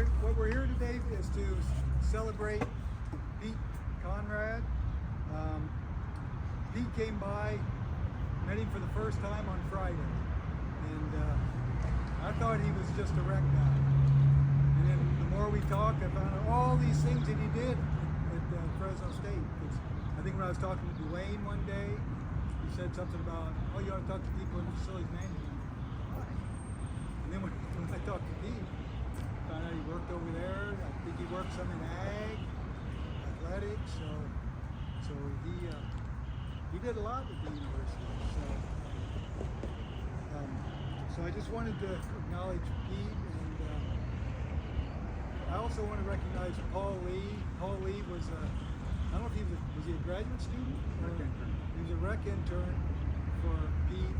what we're here today is to celebrate Pete Conrad. Pete came by, met him for the first time on Friday, and I thought he was just a wreck guy. And then the more we talked, I found out all these things that he did at Fresno State. I think when I was talking to Dwayne one day, he said something about, oh, you ought to talk to people in facilities management. Why? And then when I talked to Pete, I found out he worked over there. I think he worked some in ag, athletics, so he did a lot at the university. So I just wanted to acknowledge Pete, and I also want to recognize Paul Lee. Paul Lee was I don't know if was he a graduate student? He was a rec intern for Pete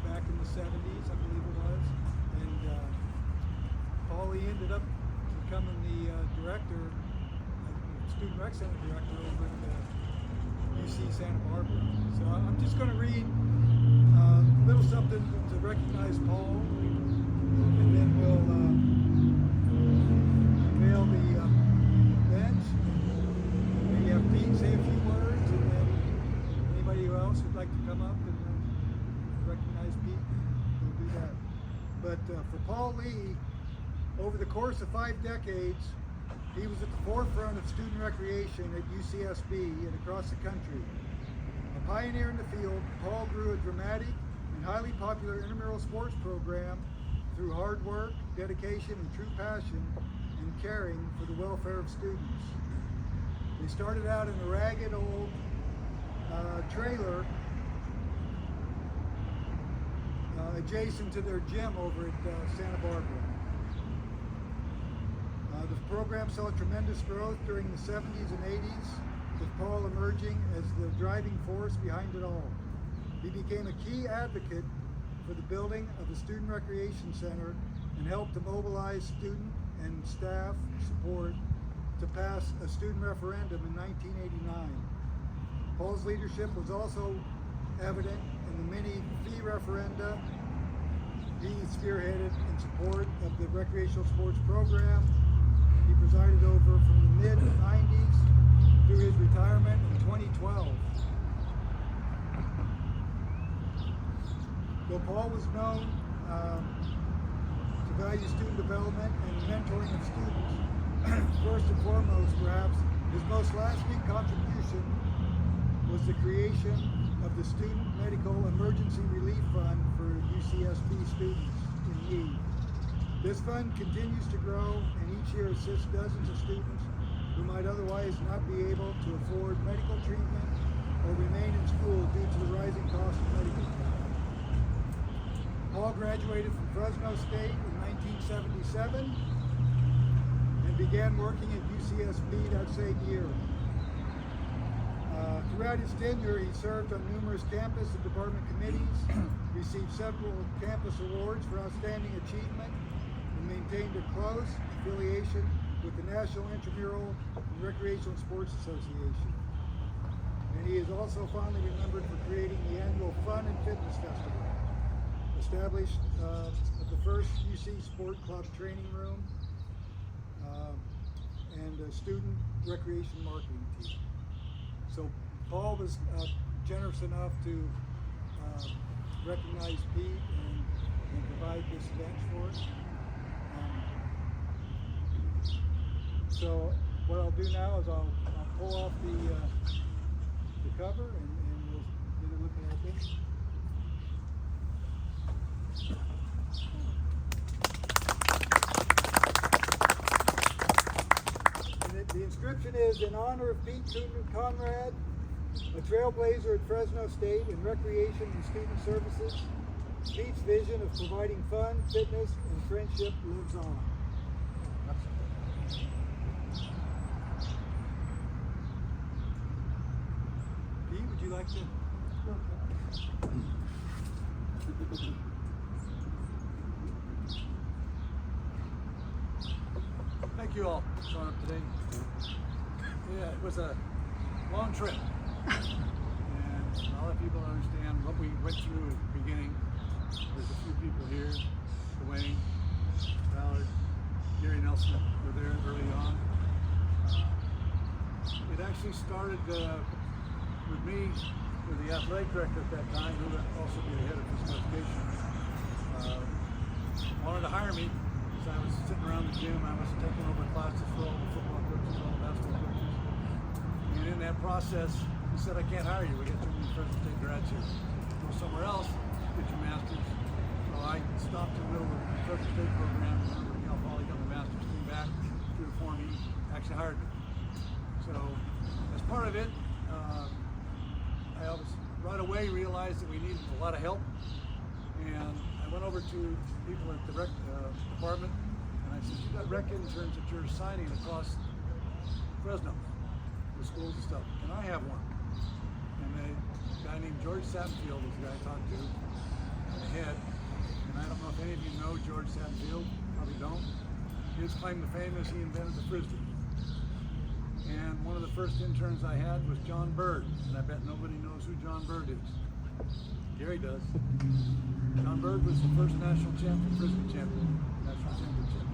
back in the 70s, I believe it was. And Paul Lee ended up becoming the director, student rec center director over at UC Santa Barbara. So I'm just going to read a little something to recognize Paul, and then we'll unveil the bench. Maybe have Pete say a few words, and then anybody else who'd like to come up and recognize Pete, we'll do that. But for Paul Lee, over the course of 5 decades, he was at the forefront of student recreation at UCSB and across the country. A pioneer in the field, Paul grew a dramatic and highly popular intramural sports program through hard work, dedication, and true passion and caring for the welfare of students. They started out in a ragged old trailer adjacent to their gym over at Santa Barbara. The program saw tremendous growth during the 70s and 80s, with Paul emerging as the driving force behind it all. He became a key advocate for the building of the Student Recreation Center and helped to mobilize student and staff support to pass a student referendum in 1989. Paul's leadership was also evident in the many fee referenda he spearheaded in support of the recreational sports program. He presided over from the mid-90s through his retirement in 2012. Though Paul was known to value student development and mentoring of students, first and foremost, perhaps, his most lasting contribution was the creation of the Student Medical Emergency Relief Fund for UCSB students in need. This fund continues to grow and each year assists dozens of students who might otherwise not be able to afford medical treatment or remain in school due to the rising cost of medical care. Paul graduated from Fresno State in 1977 and began working at UCSB that same year. Throughout his tenure, he served on numerous campus and department committees, received several campus awards for outstanding achievement, and maintained a close affiliation with the National Intramural and Recreational Sports Association. And he is also fondly remembered for creating the annual Fun and Fitness Festival, established at the first UC Sport Club training room, and a student recreation marketing team. So Paul was generous enough to recognize Pete and provide this bench for us. So what I'll do now is I'll pull off the cover and we'll get a look at this. And the inscription is, in honor of Pete Conrad, a trailblazer at Fresno State in recreation and student services. Pete's vision of providing fun, fitness, and friendship lives on. Pete, would you like to? Thank you all for showing up today. Yeah, it was a long trip. And I'll let people understand what we went through at the beginning. There's a few people here, Dwayne, Ballard, Gary Nelson, early on. It actually started with me, with the athletic director at that time, who would also be the head of physical education. Wanted to hire me because I was sitting around the gym. I was taking over classes for all the football coaches, all the basketball coaches. And in that process, he said, I can't hire you. We got too many Fresno State grads here. Go somewhere else, get your master's. So I stopped in the middle of the Fresno State program, went over to Cal Poly, got my master's, came back, through the form, he actually hired me. So as part of it, I was right away realized that we needed a lot of help. And I went over to people at the rec department, and I said, you got rec interns that you're assigning across Fresno, the schools and stuff. Can I have one? And a guy named George Sattenfield was the guy I talked to, the head. And I don't know if any of you know George Sattenfield, probably don't. His claim to fame is he invented the Frisbee. And one of the first interns I had was John Bird, and I bet nobody knows who John Bird is. Gary does. John Bird was the first national champion, Frisbee champion, national championship.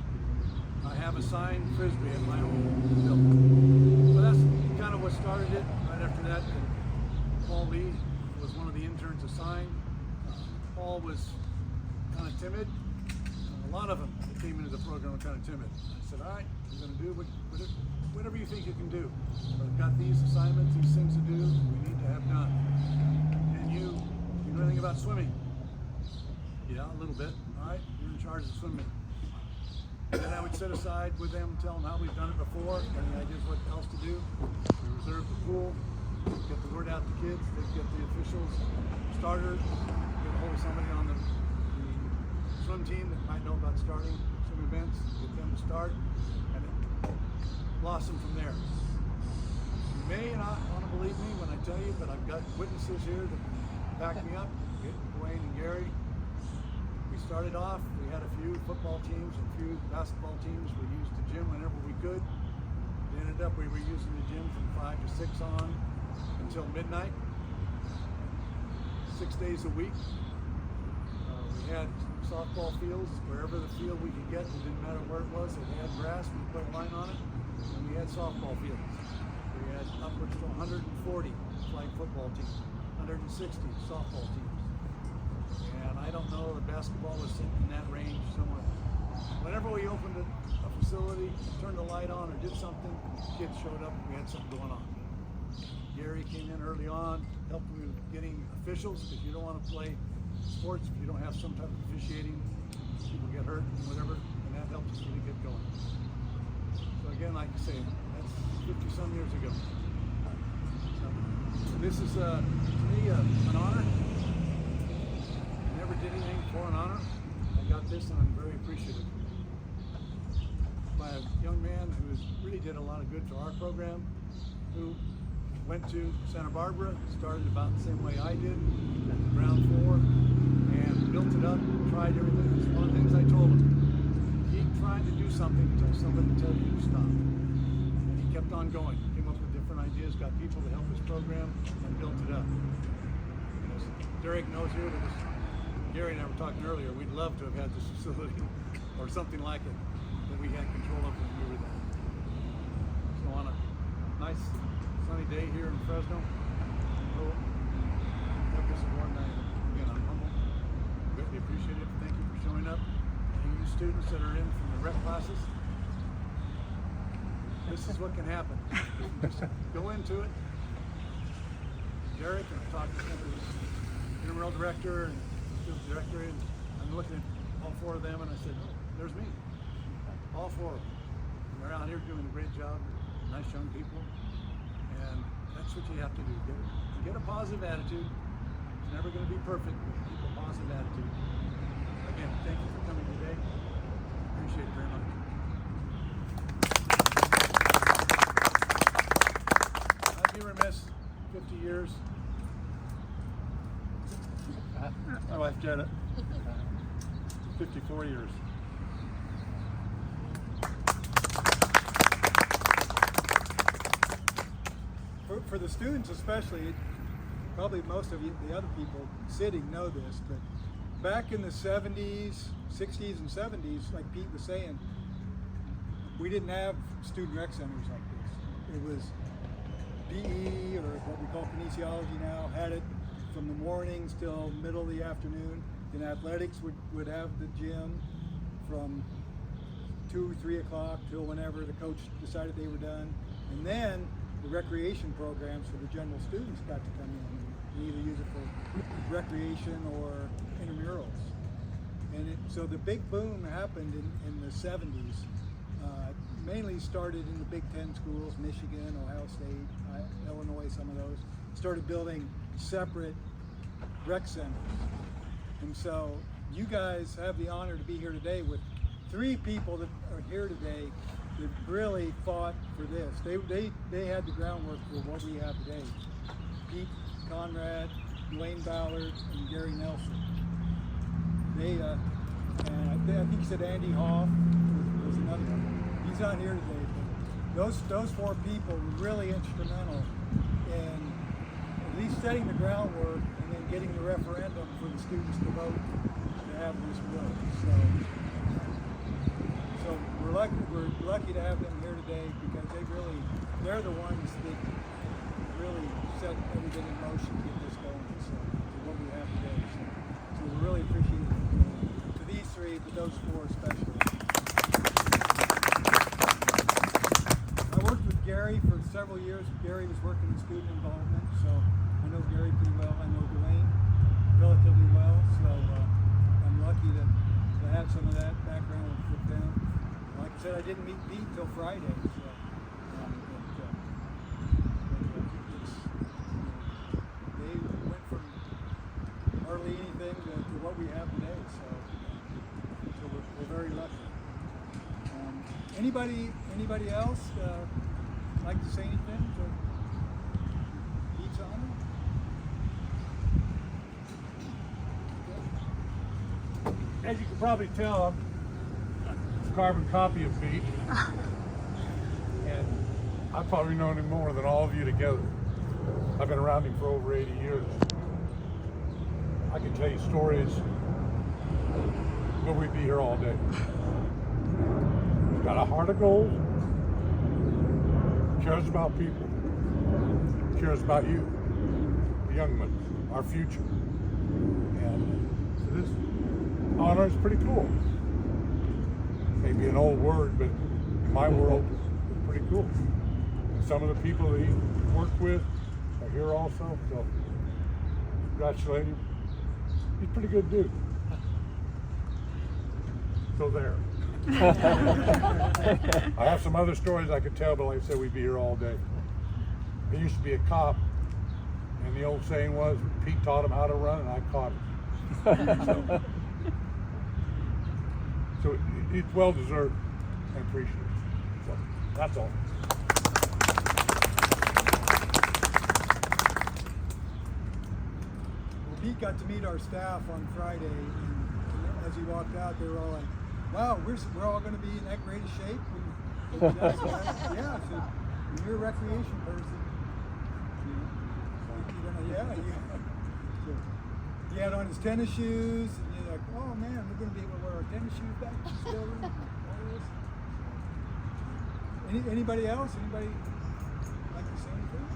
I have a signed Frisbee at my own building. So that's kind of what started it. Right after that, Paul Lee was one of the interns assigned. Paul was kind of timid. A lot of them that came into the program were kind of timid. I said, all right, I'm going to do whatever you think you can do. I've got these assignments, these things to do, we need to have done. And you know anything about swimming? Yeah, a little bit. All right, you're in charge of swimming. And then I would sit aside with them, tell them how we've done it before, any ideas what else to do. We reserve the pool, get the word out to kids, they get the officials, starters, get a hold of somebody on the swim team that might know about starting swim events, get them to start, and it blossom from there. You may not want to believe me when I tell you, but I've got witnesses here that back me up, Dwayne and Gary. We started off, we had a few football teams and a few basketball teams. We used the gym whenever we could. It ended up we were using the gym from 5 to 6 on until midnight, 6 days a week. We had softball fields wherever the field we could get. It didn't matter where it was. If we had grass, we put a line on it. And we had softball fields. We had upwards to 140 flag football teams, 160 softball teams. And I don't know, the basketball was sitting in that range somewhere. Whenever we opened a facility, turned the light on or did something, kids showed up and we had something going on. Gary came in early on, helped me with getting officials, because you don't want to play sports if you don't have some type of officiating. People get hurt and whatever, and that helped us really get going. So again, like I say, that's 50-some years ago. So this is, to me, an honor. I never did anything for an honor. I got this and I'm very appreciative. By a young man who really did a lot of good for our program, who went to Santa Barbara, started about the same way I did, at the ground floor, and built it up, tried everything. It's one of the things I told him. Keep trying to do something until somebody tells you to stop. And he kept on going, came up with different ideas, got people to help his program, and built it up. And as Derek knows here, that Gary and I were talking earlier, we'd love to have had this facility, or something like it, that we had control of when we were there. So on a nice sunny day here in Fresno, got this award, and again, I'm humble, greatly appreciate it. Thank you for showing up. And you students that are in from the rep classes, this is what can happen. You can just go into it. Derek, and I talked to him, who's intramural director and field director, and I'm looking at all 4 of them, and I said, oh, there's me. All 4 of them. They're out here doing a great job, nice young people. And that's what you have to do. Get a positive attitude. It's never going to be perfect, but keep a positive attitude. Again, thank you for coming today. Appreciate it very much. I'd be remiss, 50 years. My wife Janet, 54 years. For the students especially, probably most of you, the other people sitting know this, but back in the 70s, 60s and 70s, like Pete was saying, we didn't have student rec centers like this. It was PE, or what we call kinesiology now, had it from the mornings till middle of the afternoon. Then athletics would have the gym from 2, 3 o'clock till whenever the coach decided they were done. And then the recreation programs for the general students got to come in and either use it for recreation or intramurals. And so the big boom happened in the 70s. Mainly started in the Big Ten schools, Michigan, Ohio State, Illinois, some of those. Started building separate rec centers. And so you guys have the honor to be here today with 3 people that are here today that really fought for this. They had the groundwork for what we have today. Pete Conrad, Dwayne Ballard, and Gary Nelson. And I think you said Andy Hoff was another one. He's not here today, but those 4 people were really instrumental in at least setting the groundwork and then getting the referendum for the students to vote to have this bill. So we're lucky to have them here today because they're the ones that really set everything in motion to get this going. So to what we have today. So we really appreciate it. To these 3, but those 4 especially. I worked with Gary for several years. Gary was working in student involvement, so I know Gary pretty well. I know Dwayne relatively well, so I'm lucky to have some of that background with them. Like I said, I didn't meet Pete until Friday, so they went from hardly anything to what we have today, so we're very lucky. Anybody else like to say anything to Pete's honor? As you can probably tell, I'm a carbon copy of Pete. And I've probably known him more than all of you together. I've been around him for over 80 years. I can tell you stories, but we'd be here all day. He's got a heart of gold, cares about people, cares about you, the young ones, our future. And so this honor is pretty cool. Maybe an old word, but in my world, it's pretty cool. And some of the people that he worked with are here also, so congratulate him. He's a pretty good dude. So there. I have some other stories I could tell, but like I said, we'd be here all day. I used to be a cop, and the old saying was, Pete taught him how to run, and I caught him. So it's well deserved and appreciated. So that's all. Well, Pete got to meet our staff on Friday, and as he walked out, they were all like, "Wow, we're all going to be in that great of shape." And yeah, so you're a recreation person. So he had on his tennis shoes, and you're like, "Oh man, we're going to be able to wear our tennis shoes back to the school room." Anybody else? Anybody like to say anything?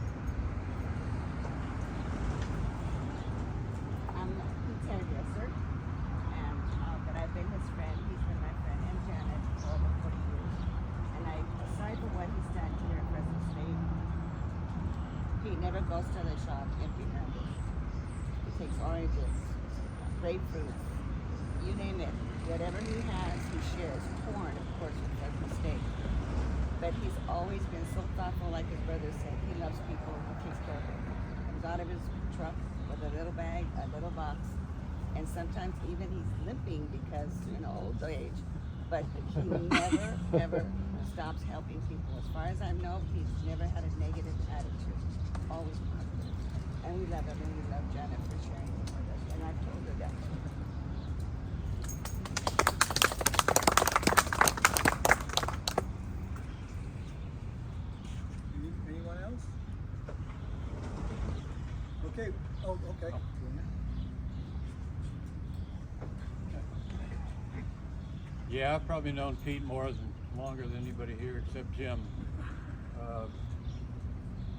I'm Pete's hairdresser, and but I've been his friend. He's been my friend and Janet for over 40 years. And aside from what he's done here at Fresno State, he never goes to the shop empty-handed. He takes oranges, grapefruits, you name it. Whatever he has, he shares. Corn, of course, with Fresno State. But he's always been so thoughtful, like his brother said. He loves people. He takes care of them. Comes out of his truck with a little bag, a little box, and sometimes even he's limping because, old age. But he never, ever stops helping people. As far as I know, he's never had a negative attitude. Always positive. And we love him, and we love Janet for sharing him with us. And I've told her that. Anyone else? Okay. Oh, okay. Yeah, I've probably known Pete more than longer than anybody here except Jim.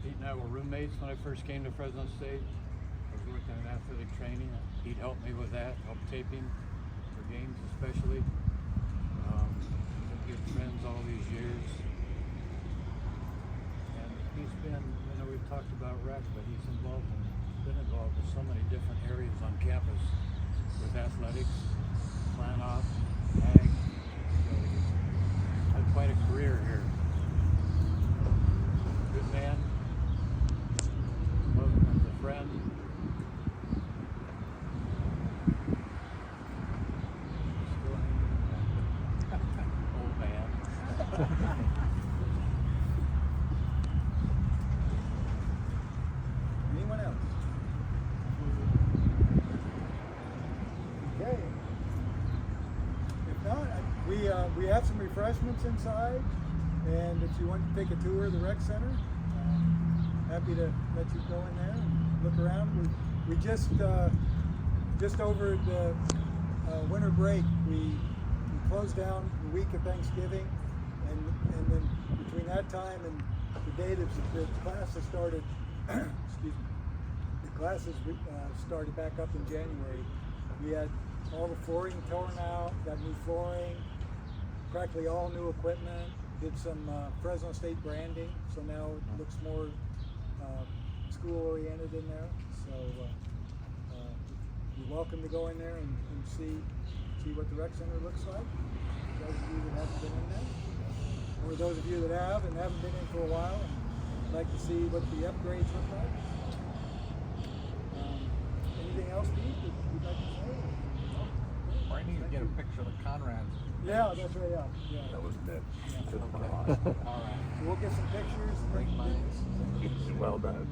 Pete and I were roommates when I first came to Fresno State. I was working in athletic training. He'd helped me with that, helped taping for games especially. Been good friends all these years. And he's been, we've talked about rec, but he's been involved with so many different areas on campus with athletics, plan off, ag. So he's had quite a career here. Good man. Love him as a friend. Still hanging. Old man. Anyone else? Okay. If not, we have some refreshments inside, and if you want to take a tour of the rec center, happy to let you go in there and look around. We just over the winter break, we closed down the week of Thanksgiving, and then between that time and the date of the classes started, excuse me, the classes started back up in January. We had all the flooring torn out, got new flooring, practically all new equipment, did some Fresno State branding, so now it looks more school oriented in there. So you're welcome to go in there and see what the rec center looks like. Those of you that haven't been in there, or those of you that have and haven't been in for a while and like to see what the upgrades look like. Anything else, Pete, that you'd like to say? I need to get a picture of the Conrads. Yeah, that's right. Yeah. That was Mitch. Yeah. All right. So we'll get some pictures. And Great minds. Well done.